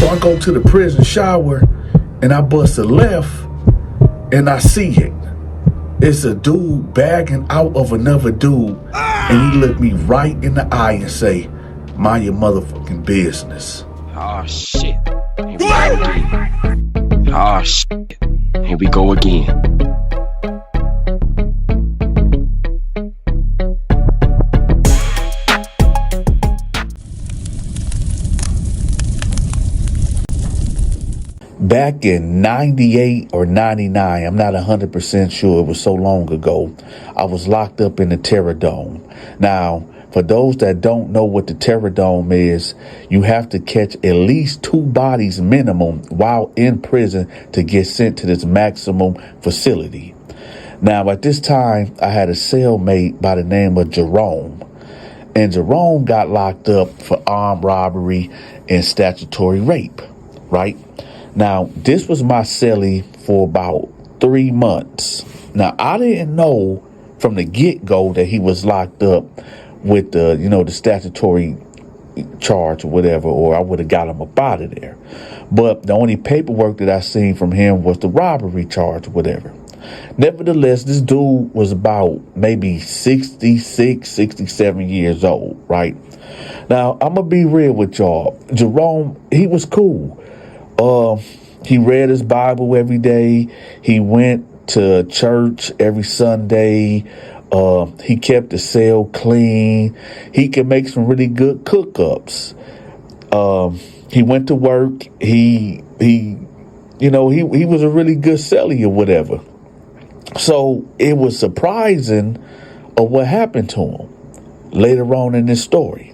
So I go to the prison shower and I bust a left and I see it. It's a dude bagging out of another dude. And he looked me right in the eye and say, "Mind your motherfucking business." Oh shit. Here we go again. Oh shit. Here we go again. Back in 98 or 99, I'm not 100% sure, it was so long ago, I was locked up in the Terror Dome. Now, for those that don't know what the Terror Dome is, you have to catch at least 2 bodies minimum while in prison to get sent to this maximum facility. Now, at this time, I had a cellmate by the name of Jerome. And Jerome got locked up for armed robbery and statutory rape, right? Now, this was my cellie for about 3 months. Now, I didn't know from the get-go that he was locked up with the, the statutory charge or whatever, or I would have got him up out of there. But the only paperwork that I seen from him was the robbery charge or whatever. Nevertheless, this dude was about maybe 66, 67 years old, right? Now, I'm going to be real with y'all. Jerome, he was cool. He read his Bible every day. He went to church every Sunday. He kept the cell clean. He could make some really good cook-ups. He went to work. He was a really good cellie or whatever. So it was surprising of what happened to him later on in this story.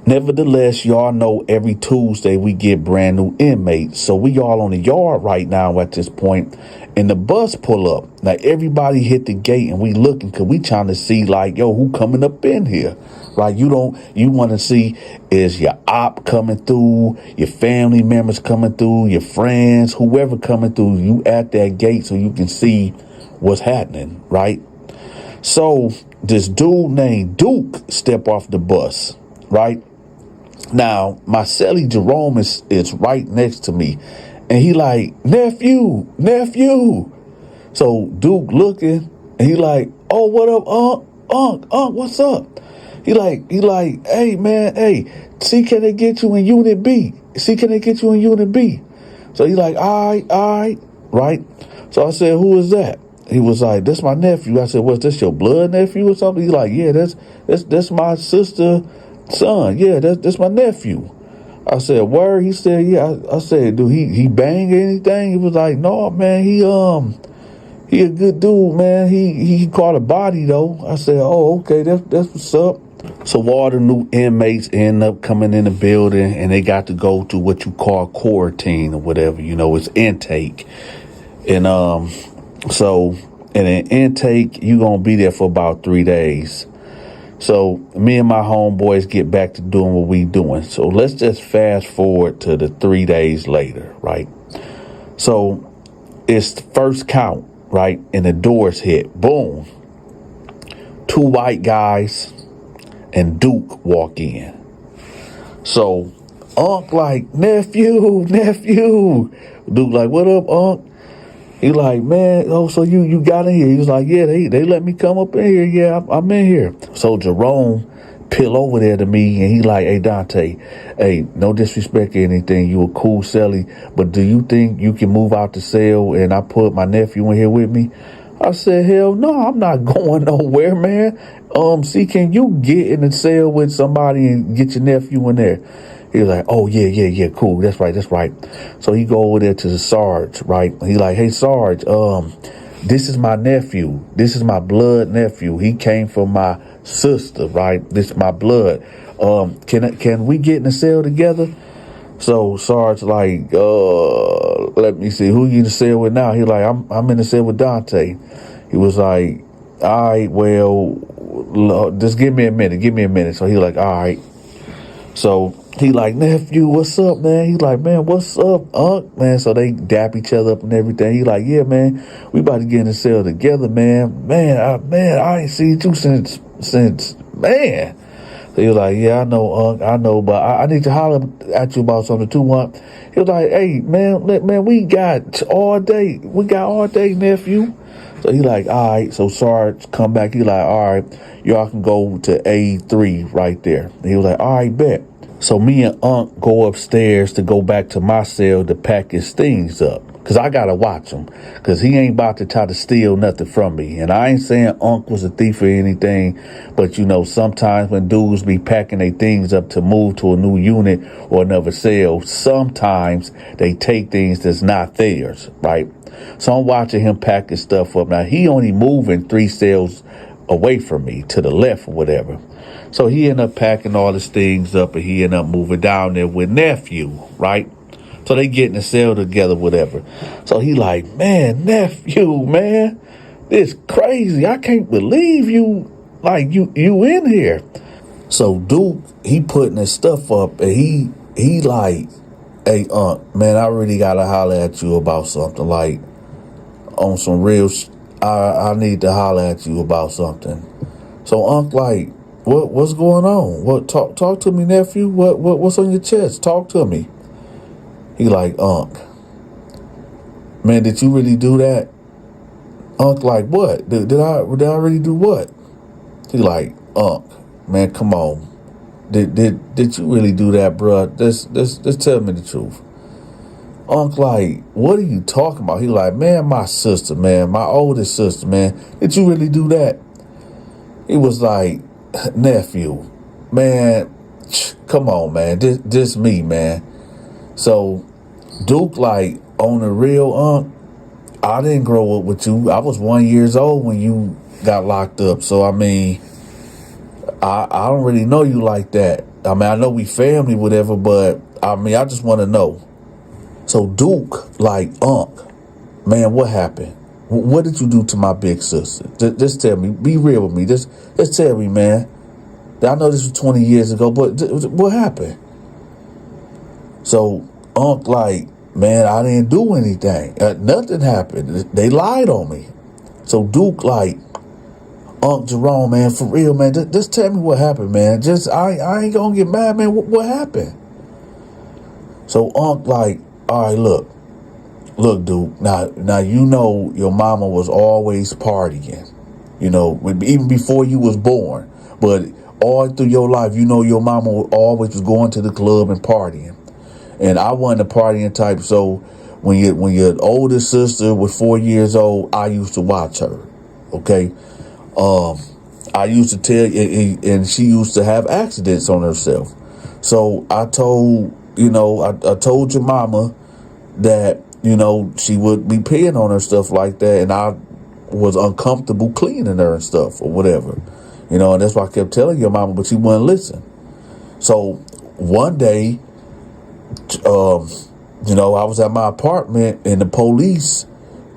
Nevertheless, y'all know every Tuesday we get brand new inmates. So we all on the yard right now at this point, and the bus pull up. Now everybody hit the gate and we looking because we trying to see like, yo, who coming up in here? Right? You want to see is your op coming through, your family members coming through, your friends, whoever coming through, you at that gate so you can see what's happening, right? So this dude named Duke step off the bus, right? Now, my cellie Jerome is right next to me. And he like, nephew. So Duke looking, and he like, oh, what up, Unc, what's up? He like, hey, man, hey, see, can they get you in Unit B? So he like, all right, right? So I said, who is that? He was like, that's my nephew. I said, what's this, your blood nephew or something? He like, yeah, that's my sister. Son, yeah, that's my nephew. I said, word? He said, yeah. I said, do he bang anything? He was like, no, man, he a good dude, man. He caught a body though. I said, oh, okay, that's what's up. So all the new inmates end up coming in the building and they got to go to what you call quarantine or whatever, it's intake. And so in an intake, you're gonna be there for about 3 days. So me and my homeboys get back to doing what we doing. So let's just fast forward to the 3 days later, right? So it's the first count, right? And the doors hit. Boom. 2 white guys and Duke walk in. So Unc like, nephew. Duke like, what up, Unc? He like, man, oh, so you got in here? He was like, yeah, they let me come up in here. Yeah, I'm in here. So Jerome peel over there to me and he like, hey, Dante, hey, no disrespect or anything. You a cool cellie, but do you think you can move out the cell and I put my nephew in here with me? I said, hell no, I'm not going nowhere, man. See, can you get in the cell with somebody and get your nephew in there? He was like, oh, yeah, cool. That's right. So he go over there to the Sarge, right? He like, hey, Sarge, this is my nephew. This is my blood nephew. He came from my sister, right? This is my blood. Can we get in the cell together? So Sarge like, let me see, who you in the cell with now? He like, I'm in the cell with Dante. He was like, all right, well, just give me a minute. So he like, all right. So he like, nephew, what's up, man? He like, man, what's up, Unc? Man, so they dap each other up and everything. He like, yeah, man, we about to get in the cell together, man. Man, I ain't seen you since, man. So he was like, yeah, I know, Unc, I know, but I need to holler at you about something too, Unc. He was like, hey, man, we got all day, nephew. So he like, all right, so Sarge come back. He like, all right, y'all can go to A3 right there. He was like, all right, bet. So me and Unc go upstairs to go back to my cell to pack his things up. Because I got to watch him. Because he ain't about to try to steal nothing from me. And I ain't saying Unc was a thief or anything. But, you know, sometimes when dudes be packing their things up to move to a new unit or another cell, sometimes they take things that's not theirs, right? So I'm watching him pack his stuff up. Now, he only moving 3 cells away from me to the left or whatever. So he ended up packing all his things up and he ended up moving down there with Nephew, right? So they get in the cell together, whatever. So he like, man, Nephew, man, this crazy. I can't believe you, like, you in here. So Duke, he putting his stuff up and he like, hey, man, I really got to holler at you about something. Like, on some real, I need to holler at you about something. So Unc like, what's going on? What talk to me, nephew? What's on your chest? Talk to me. He like, Unc, man, did you really do that? Unc like, what? Did I really do what? He like, Unc, man, come on. Did you really do that, bruh? Just tell me the truth. Unc like, what are you talking about? He like, man, my sister, man, my oldest sister, man. Did you really do that? He was like, nephew, man, come on, man. This me, man. So Duke like, on the real, Unc, I didn't grow up with you. I was 1 year old when you got locked up. So I mean, I don't really know you like that. I mean, I know we family, whatever, but I mean, I just want to know. So Duke, like, Unc, man, what happened? What did you do to my big sister? Just tell me. Be real with me. Just tell me, man. I know this was 20 years ago, but what happened? So Unc, like, man, I didn't do anything. Nothing happened. They lied on me. So Duke, like, Unc Jerome, man, for real, man, just tell me what happened, man. I ain't gonna get mad, man. What happened? So Unc, like, all right, look, Duke. Now you know your mama was always partying, you know, even before you was born. But all through your life, you know your mama always was going to the club and partying. And I wasn't a partying type, so when your oldest sister was 4 years old, I used to watch her. Okay, I used to tell, and she used to have accidents on herself. So I told your mama that, you know, she would be peeing on her, stuff like that, and I was uncomfortable cleaning her and stuff or whatever, you know, and that's why I kept telling your mama, but she wouldn't listen. So one day, you know, I was at my apartment and the police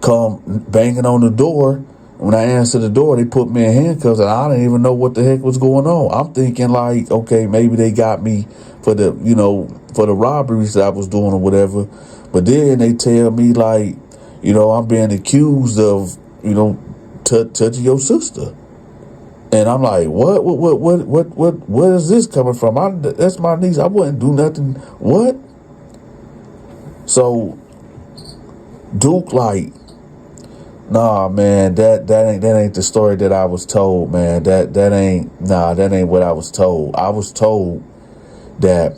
come banging on the door. When I answered the door, they put me in handcuffs and I didn't even know what the heck was going on. I'm thinking like, okay, maybe they got me for the robberies that I was doing or whatever. But then they tell me like, you know, I'm being accused of, you know, touching your sister. And I'm like, what is this coming from? That's my niece. I wouldn't do nothing. What? So Duke like, nah, man, that ain't the story that I was told, man. That ain't what I was told. I was told that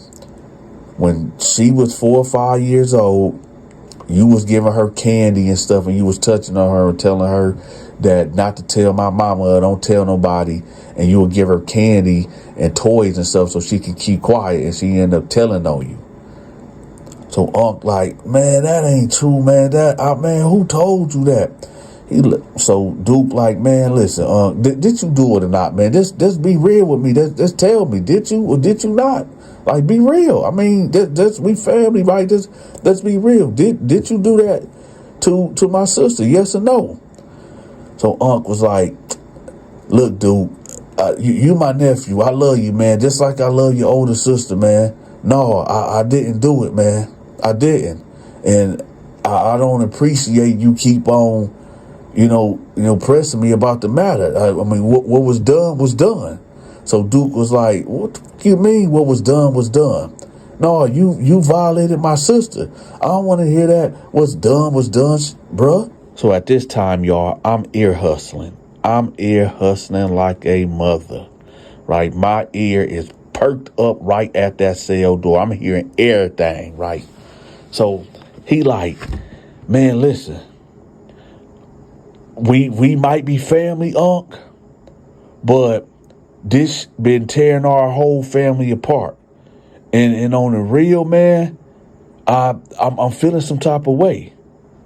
when she was 4 or 5 years old, you was giving her candy and stuff, and you was touching on her and telling her that not to tell my mama, don't tell nobody, and you would give her candy and toys and stuff so she could keep quiet, and she ended up telling on you. So Unc like, man, that ain't true, man. Man, who told you that? So Duke like, man, listen, did you do it or not, man? Just be real with me. Just tell me, did you or did you not? Like, be real. I mean, we family, right? Let's be real. Did you do that to my sister? Yes or no? So Unc was like, look, Duke, you my nephew. I love you, man. Just like I love your older sister, man. No, I didn't do it, man. I didn't. And I don't appreciate you keep on, you know, pressing me about the matter. I mean, what was done was done. So Duke was like, what you mean what was done was done? No, you violated my sister. I don't want to hear that. What's done was done, bruh. So at this time, y'all, I'm ear hustling. I'm ear hustling like a mother, right? My ear is perked up right at that cell door. I'm hearing everything, right? So he like, man, listen, we might be family, Unc, but this been tearing our whole family apart. And on the real, man, I'm feeling some type of way.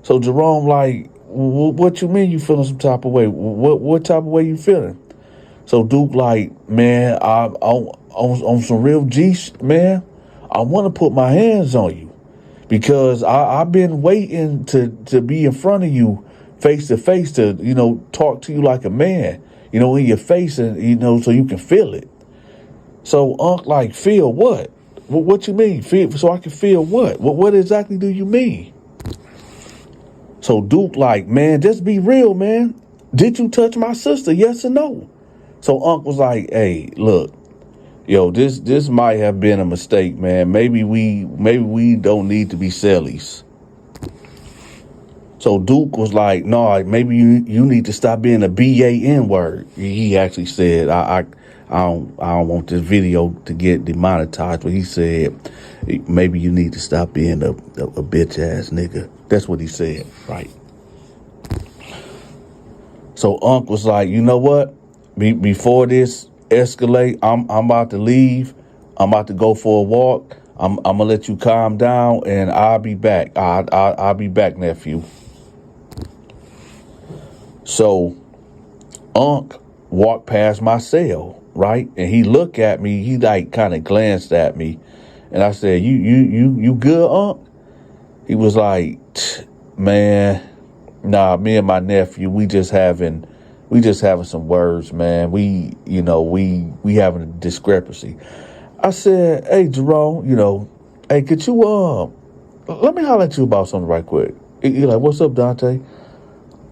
So Jerome like, what you mean you feeling some type of way? What type of way you feeling? So Duke like, man, I'm on some real G, man. I want to put my hands on you because I've been waiting to be in front of you face to face to, talk to you like a man, in your face and, so you can feel it. So Unc like, feel what? What you mean? Feel so I can feel what? What exactly do you mean? So Duke like, man, just be real, man. Did you touch my sister? Yes or no? So Unc was like, hey, look, yo, this might have been a mistake, man. Maybe we don't need to be cellies. So Duke was like, no, maybe you need to stop being a BAN word. He actually said, I don't want this video to get demonetized, but he said, maybe you need to stop being a bitch ass nigga. That's what he said, right? So Unc was like, you know what? Before this escalate, I'm about to leave. I'm about to go for a walk. I'm gonna let you calm down, and I'll be back. I'll be back, nephew. So Unc walked past my cell, right? And he looked at me. He like kind of glanced at me, and I said, "You good, Unc?" He was like, "Man, nah. Me and my nephew, we just having some words, man. We having a discrepancy." I said, "Hey, Jerome, hey, could you let me holler at you about something right quick." He like, "What's up, Dante?"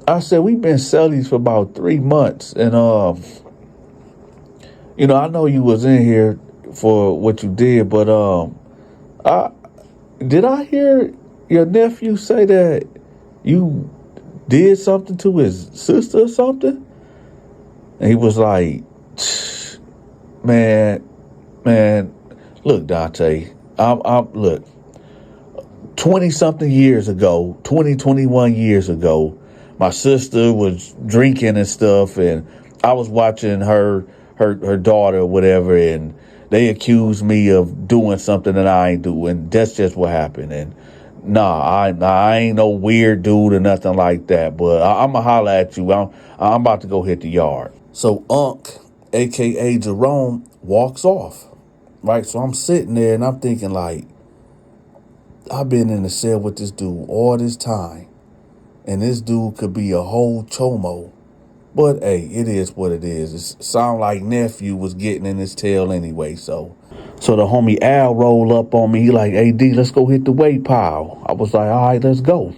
I said, we've been cellies for about 3 months. And, I know you was in here for what you did, but did I hear your nephew say that you did something to his sister or something? And he was like, man, look, Dante, look, 20-something years ago, 21 years ago, my sister was drinking and stuff, and I was watching her daughter or whatever, and they accused me of doing something that I ain't doing. That's just what happened. And nah, I ain't no weird dude or nothing like that, but I'm going to holler at you. I'm about to go hit the yard. So Unc, a.k.a. Jerome, walks off, right? So I'm sitting there, and I'm thinking like, I've been in the cell with this dude all this time. And this dude could be a whole chomo. But, hey, it is what it is. It sound like Nephew was getting in his tail anyway, so the homie Al rolled up on me. He like, hey, D, let's go hit the weight pile. I was like, all right, let's go.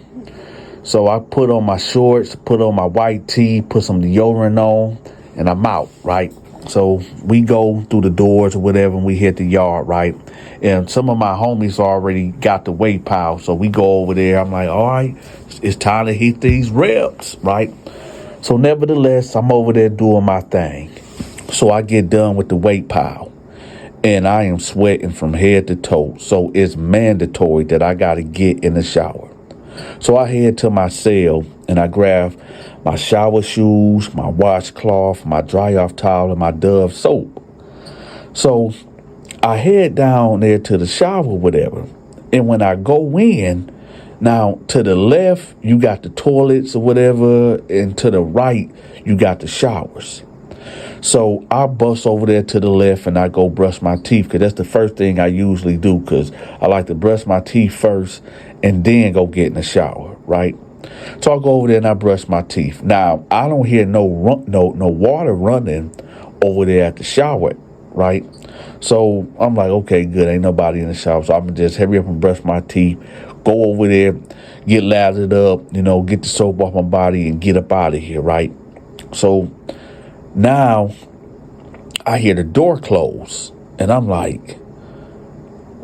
So I put on my shorts, put on my white tee, put some deodorant on, and I'm out, right? So we go through the doors or whatever, and we hit the yard, right? And some of my homies already got the weight pile, so we go over there. I'm like, all right, it's time to hit these reps, right? So nevertheless, I'm over there doing my thing. So I get done with the weight pile, and I am sweating from head to toe. So it's mandatory that I got to get in the shower. So I head to my cell, and I grab my shower shoes, my washcloth, my dry-off towel, and my Dove soap. So I head down there to the shower, whatever. And when I go in, now to the left, you got the toilets or whatever, and to the right, you got the showers. So I bust over there to the left, and I go brush my teeth, because that's the first thing I usually do, because I like to brush my teeth first and then go get in the shower, right? So I go over there and I brush my teeth. Now, I don't hear no water running over there at the shower, right? So I'm like, okay, good. Ain't nobody in the shower. So I'm going to just hurry up and brush my teeth, go over there, get lathered up, get the soap off my body and get up out of here, right? So now I hear the door close, and I'm like,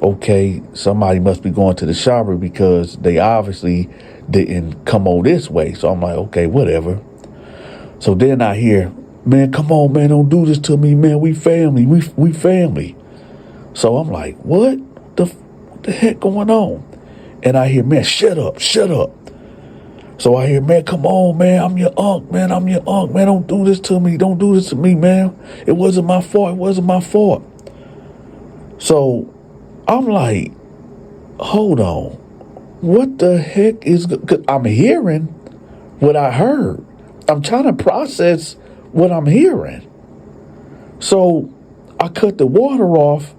okay, somebody must be going to the shower because they obviously didn't come on this way. So I'm like, okay, whatever. So then I hear, man, come on, man, don't do this to me, man. We family, we family. So I'm like, what the heck going on? And I hear, man, shut up. So I hear, man, come on, man, I'm your uncle, man, don't do this to me, man. It wasn't my fault. So I'm like, hold on, what the heck is, 'cause I'm hearing what I heard. I'm trying to process what I'm hearing. So I cut the water off,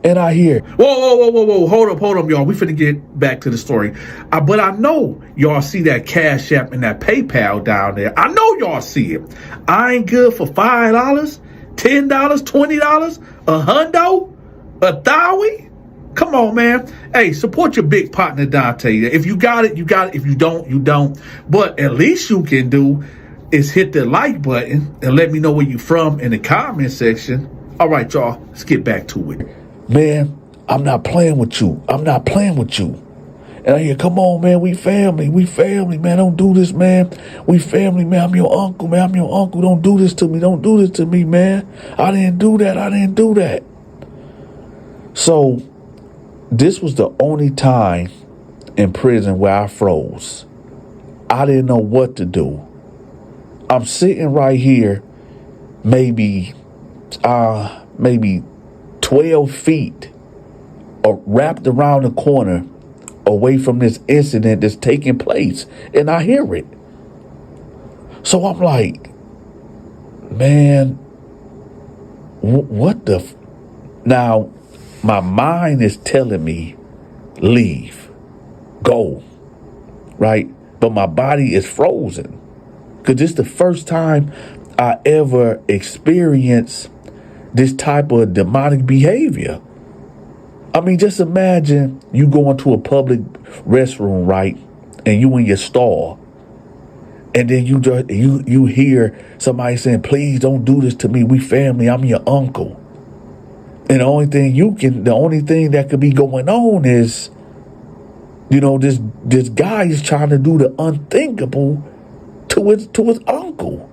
and I hear, whoa, hold up, y'all. We finna get back to the story. But I know y'all see that Cash App and that PayPal down there. I know y'all see it. I ain't good for $5, $10, $20, $100, $1,000. Come on, man. Hey, support your big partner, Dante. If you got it, you got it. If you don't, you don't. But at least you can do is hit the like button and let me know where you from in the comment section. All right, y'all, let's get back to it. Man, I'm not playing with you. And I hear, come on, man, we family, man. Don't do this, man. We family, man. I'm your uncle, man. Don't do this to me, man. I didn't do that. So this was the only time in prison where I froze. I didn't know what to do. I'm sitting right here, maybe 12 feet wrapped around the corner away from this incident that's taking place, and I hear it. So I'm like, man, what the now my mind is telling me leave, go, right? But my body is frozen because this is the first time I ever experienced this type of demonic behavior. I mean, just imagine you go into a public restroom, right? And you in your stall, and then you hear somebody saying, please don't do this to me. We family, I'm your uncle. And the only thing that could be going on is, this guy is trying to do the unthinkable to his uncle.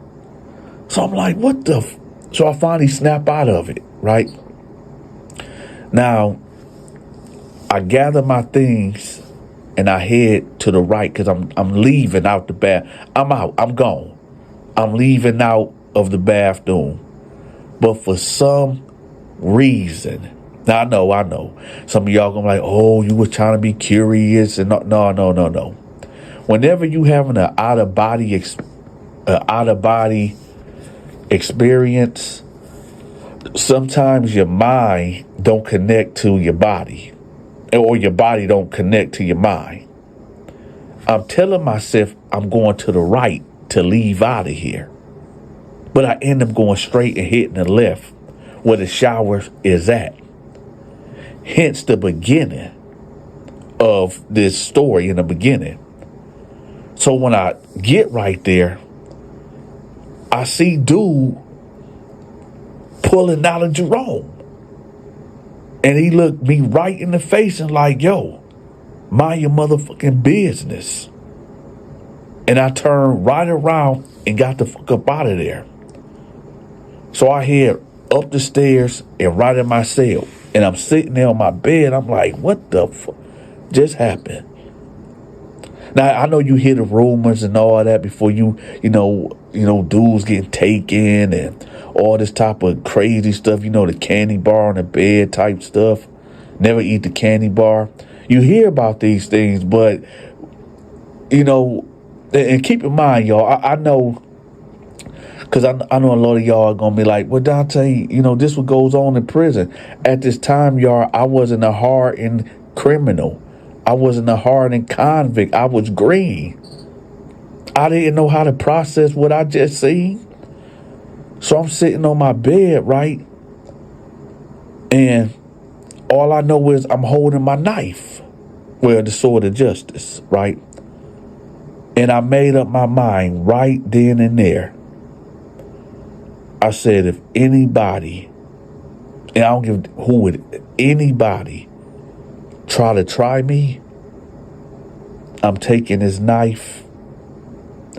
So I'm like, so I finally snap out of it, right? Now, I gather my things and I head to the right because I'm leaving out the bath. I'm out. I'm gone. I'm leaving out of the bathroom. But for some reason, now I know. Some of y'all gonna be like, oh, you was trying to be curious and no. Whenever you having an out of body experience, sometimes your mind don't connect to your body, or your body don't connect to your mind. I'm telling myself I'm going to the right to leave out of here, but I end up going straight and hitting the left where the shower is at. Hence the beginning of this story in the beginning. So when I get right there, I see dude pulling out of Jerome. And he looked me right in the face and like, yo, mind your motherfucking business. And I turned right around and got the fuck up out of there. So I head up the stairs and right in my cell. And I'm sitting there on my bed. I'm like, what the fuck just happened? Now, I know you hear the rumors and all that before you know, dudes getting taken and all this type of crazy stuff, the candy bar on the bed type stuff. Never eat the candy bar. You hear about these things, but, and keep in mind, y'all, I know, because I know a lot of y'all are going to be like, well, Dante, this what goes on in prison. At this time, y'all, I wasn't a hardened criminal. I wasn't a hardened convict. I was green. I didn't know how to process what I just seen. So I'm sitting on my bed, right? And all I know is I'm holding my knife. Well, the sword of justice, right? And I made up my mind right then and there. I said, if anybody, and I don't give who it, anybody try me, I'm taking this knife,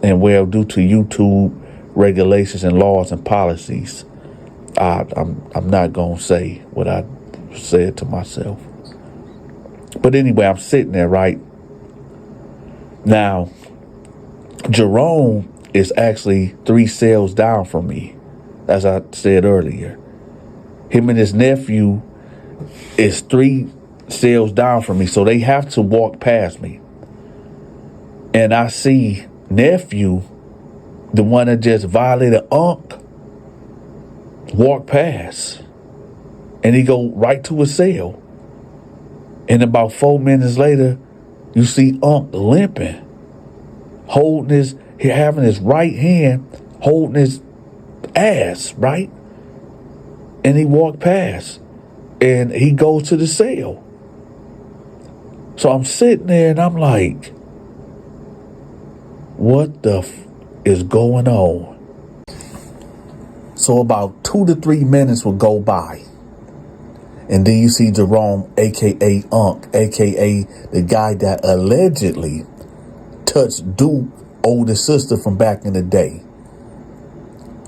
and well, due to YouTube regulations and laws and policies, I'm not gonna say what I said to myself. But anyway, I'm sitting there, right? Now, Jerome is actually 3 cells down from me, as I said earlier. Him and his nephew is 3 cells down from me, so they have to walk past me. And I see Nephew, the one that just violated Unc, walk past. And he go right to his cell. And about 4 minutes later, you see Unc limping, having his right hand holding his ass, right? And he walked past, and he goes to the cell. So I'm sitting there, and I'm like, what the is going on? So about 2 to 3 minutes will go by. And then you see Jerome, a.k.a. Unc, a.k.a. the guy that allegedly touched Duke's oldest sister from back in the day.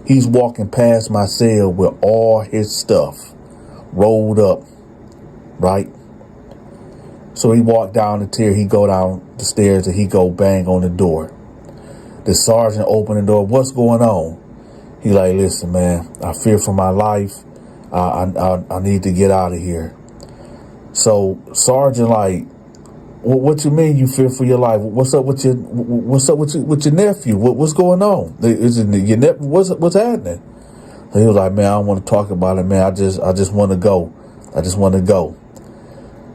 He's walking past my cell with all his stuff rolled up, right? So he walked down the tier, he go down the stairs, and he go bang on the door. The sergeant opened the door. What's going on? He like, listen, man, I fear for my life. I need to get out of here. So sergeant like, what you mean you fear for your life? What's up with your nephew? What's going on? Is it your nephew? What's happening? So he was like, man, I don't want to talk about it, man. I just want to go. I just want to go.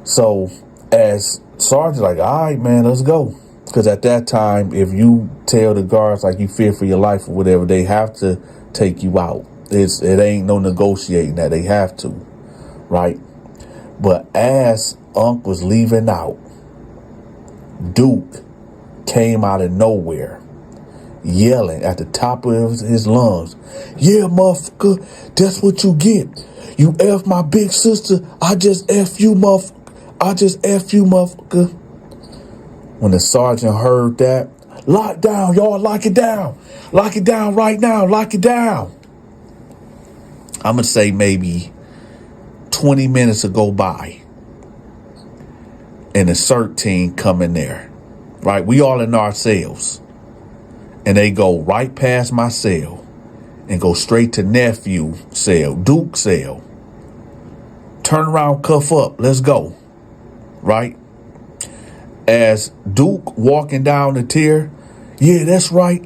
So as sergeant like, all right, man, let's go. Because at that time, if you tell the guards like you fear for your life or whatever, they have to take you out. It ain't no negotiating that. They have to, right? But as Unc was leaving out, Duke came out of nowhere, yelling at the top of his lungs, yeah, motherfucker, that's what you get. You F my big sister, I just F you, motherfucker. When the sergeant heard that, lock down, y'all, lock it down. Lock it down right now, lock it down. I'm going to say maybe 20 minutes will go by, and the CERT team come in there, right? We all in our cells, and they go right past my cell and go straight to Nephew cell, Duke cell. Turn around, cuff up, let's go, right? As Duke walking down the tier, yeah, that's right,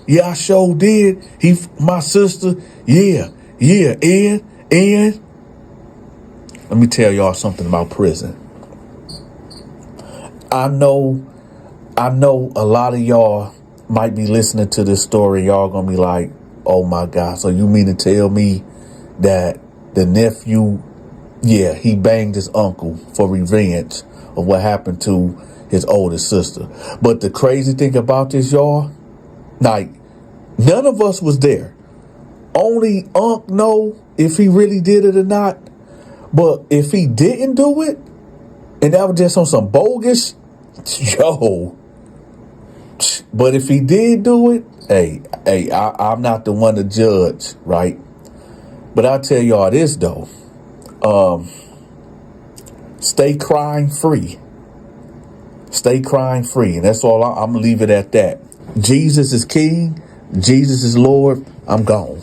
yeah, I sure did. My sister, yeah, and let me tell y'all something about prison. I know a lot of y'all might be listening to this story. Y'all gonna be like, oh my God, so you mean to tell me that the nephew, yeah, he banged his uncle for revenge of what happened to his oldest sister. But the crazy thing about this, y'all, like, none of us was there. Only Unc know if he really did it or not. But if he didn't do it, and that was just on some bogus, yo. But if he did do it, hey, I'm not the one to judge, right? But I'll tell y'all this, though. Stay crime free. Stay crime free. And that's all. I'm going to leave it at that. Jesus is King. Jesus is Lord. I'm gone.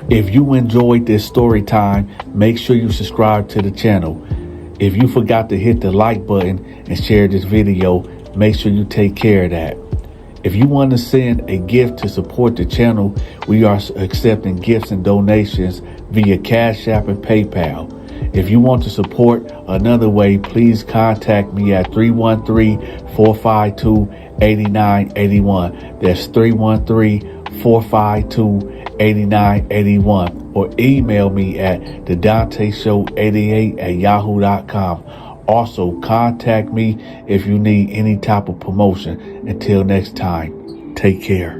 If you enjoyed this story time, make sure you subscribe to the channel. If you forgot to hit the like button and share this video, make sure you take care of that. If you want to send a gift to support the channel, we are accepting gifts and donations via Cash App and PayPal. If you want to support another way, please contact me at 313-452-8981. That's 313-452-8981. Or email me at thedanteshow88@yahoo.com. Also, contact me if you need any type of promotion. Until next time, take care.